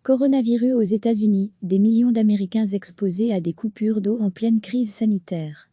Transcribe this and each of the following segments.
Coronavirus aux États-Unis, des millions d'Américains exposés à des coupures d'eau en pleine crise sanitaire.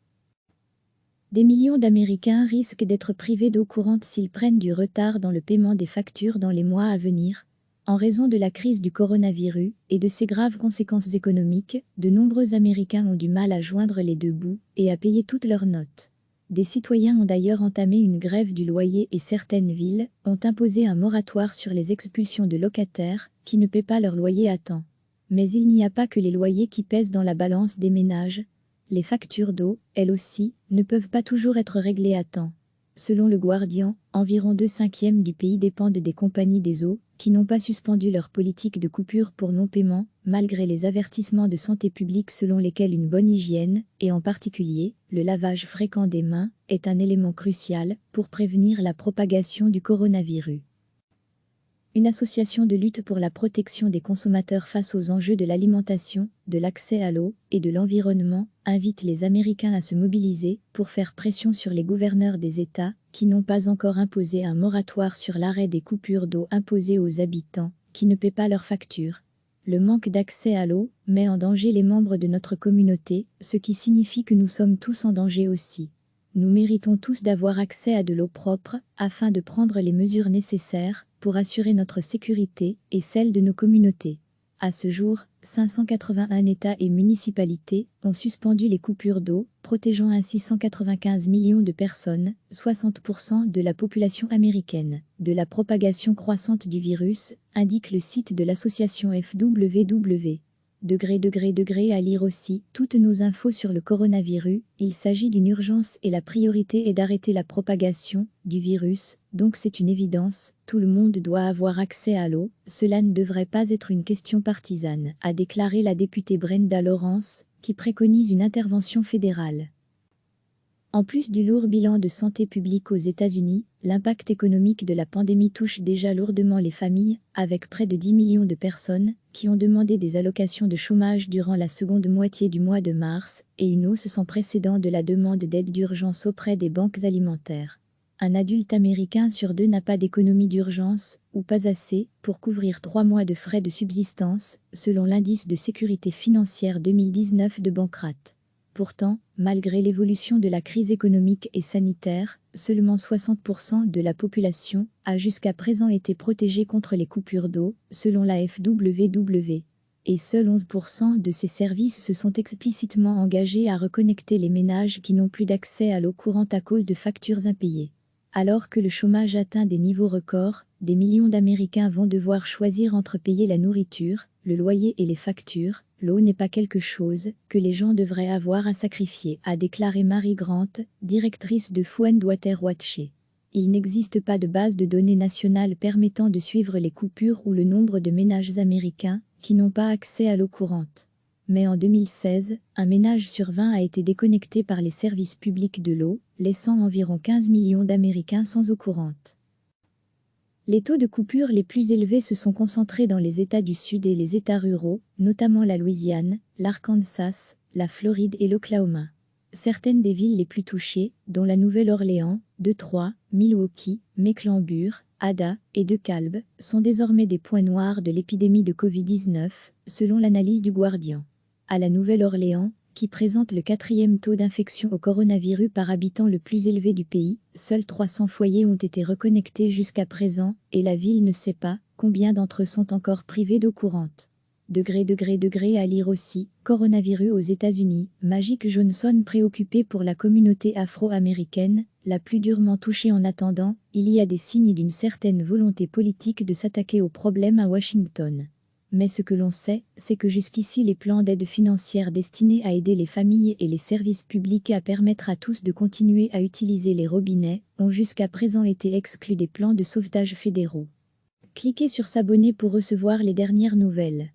Des millions d'Américains risquent d'être privés d'eau courante s'ils prennent du retard dans le paiement des factures dans les mois à venir. En raison de la crise du coronavirus et de ses graves conséquences économiques, de nombreux Américains ont du mal à joindre les deux bouts et à payer toutes leurs notes. Des citoyens ont d'ailleurs entamé une grève du loyer et certaines villes ont imposé un moratoire sur les expulsions de locataires qui ne paient pas leur loyer à temps. Mais il n'y a pas que les loyers qui pèsent dans la balance des ménages. Les factures d'eau, elles aussi, ne peuvent pas toujours être réglées à temps. Selon le Guardian, environ 2/5 du pays dépendent des compagnies des eaux, qui n'ont pas suspendu leur politique de coupure pour non-paiement, malgré les avertissements de santé publique selon lesquels une bonne hygiène, et en particulier, le lavage fréquent des mains, est un élément crucial pour prévenir la propagation du coronavirus. Une association de lutte pour la protection des consommateurs face aux enjeux de l'alimentation, de l'accès à l'eau et de l'environnement invite les Américains à se mobiliser pour faire pression sur les gouverneurs des États qui n'ont pas encore imposé un moratoire sur l'arrêt des coupures d'eau imposées aux habitants qui ne paient pas leurs factures. Le manque d'accès à l'eau met en danger les membres de notre communauté, ce qui signifie que nous sommes tous en danger aussi. Nous méritons tous d'avoir accès à de l'eau propre afin de prendre les mesures nécessaires pour assurer notre sécurité et celle de nos communautés. À ce jour, 581 États et municipalités ont suspendu les coupures d'eau, protégeant ainsi 195 millions de personnes, 60% de la population américaine, de la propagation croissante du virus, indique le site de l'association FWW. À lire aussi toutes nos infos sur le coronavirus. Il s'agit d'une urgence et la priorité est d'arrêter la propagation du virus, donc c'est une évidence, tout le monde doit avoir accès à l'eau, cela ne devrait pas être une question partisane, a déclaré la députée Brenda Lawrence, qui préconise une intervention fédérale. En plus du lourd bilan de santé publique aux États-Unis, l'impact économique de la pandémie touche déjà lourdement les familles, avec près de 10 millions de personnes qui ont demandé des allocations de chômage durant la seconde moitié du mois de mars, et une hausse sans précédent de la demande d'aide d'urgence auprès des banques alimentaires. Un adulte américain sur deux n'a pas d'économie d'urgence, ou pas assez, pour couvrir 3 mois de frais de subsistance, selon l'indice de sécurité financière 2019 de Bankrate. Pourtant, malgré l'évolution de la crise économique et sanitaire, seulement 60% de la population a jusqu'à présent été protégée contre les coupures d'eau, selon la FWW. Et seuls 11% de ces services se sont explicitement engagés à reconnecter les ménages qui n'ont plus d'accès à l'eau courante à cause de factures impayées. Alors que le chômage atteint des niveaux records, des millions d'Américains vont devoir choisir entre payer la nourriture, le loyer et les factures. L'eau n'est pas quelque chose que les gens devraient avoir à sacrifier, a déclaré Mary Grant, directrice de Food and Water Watch. Il n'existe pas de base de données nationale permettant de suivre les coupures ou le nombre de ménages américains qui n'ont pas accès à l'eau courante. Mais en 2016, un ménage sur 20 a été déconnecté par les services publics de l'eau, laissant environ 15 millions d'Américains sans eau courante. Les taux de coupure les plus élevés se sont concentrés dans les États du Sud et les États ruraux, notamment la Louisiane, l'Arkansas, la Floride et l'Oklahoma. Certaines des villes les plus touchées, dont la Nouvelle-Orléans, Détroit, Milwaukee, Mecklembourg, Ada et DeKalb, sont désormais des points noirs de l'épidémie de Covid-19, selon l'analyse du Guardian. À la Nouvelle-Orléans, qui présente le 4e taux d'infection au coronavirus par habitant le plus élevé du pays, seuls 300 foyers ont été reconnectés jusqu'à présent, et la ville ne sait pas combien d'entre eux sont encore privés d'eau courante. À lire aussi, coronavirus aux États-Unis, Magic Johnson préoccupé pour la communauté afro-américaine, la plus durement touchée en attendant, il y a des signes d'une certaine volonté politique de s'attaquer au problème à Washington. Mais ce que l'on sait, c'est que jusqu'ici les plans d'aide financière destinés à aider les familles et les services publics à permettre à tous de continuer à utiliser les robinets ont jusqu'à présent été exclus des plans de sauvetage fédéraux. Cliquez sur s'abonner pour recevoir les dernières nouvelles.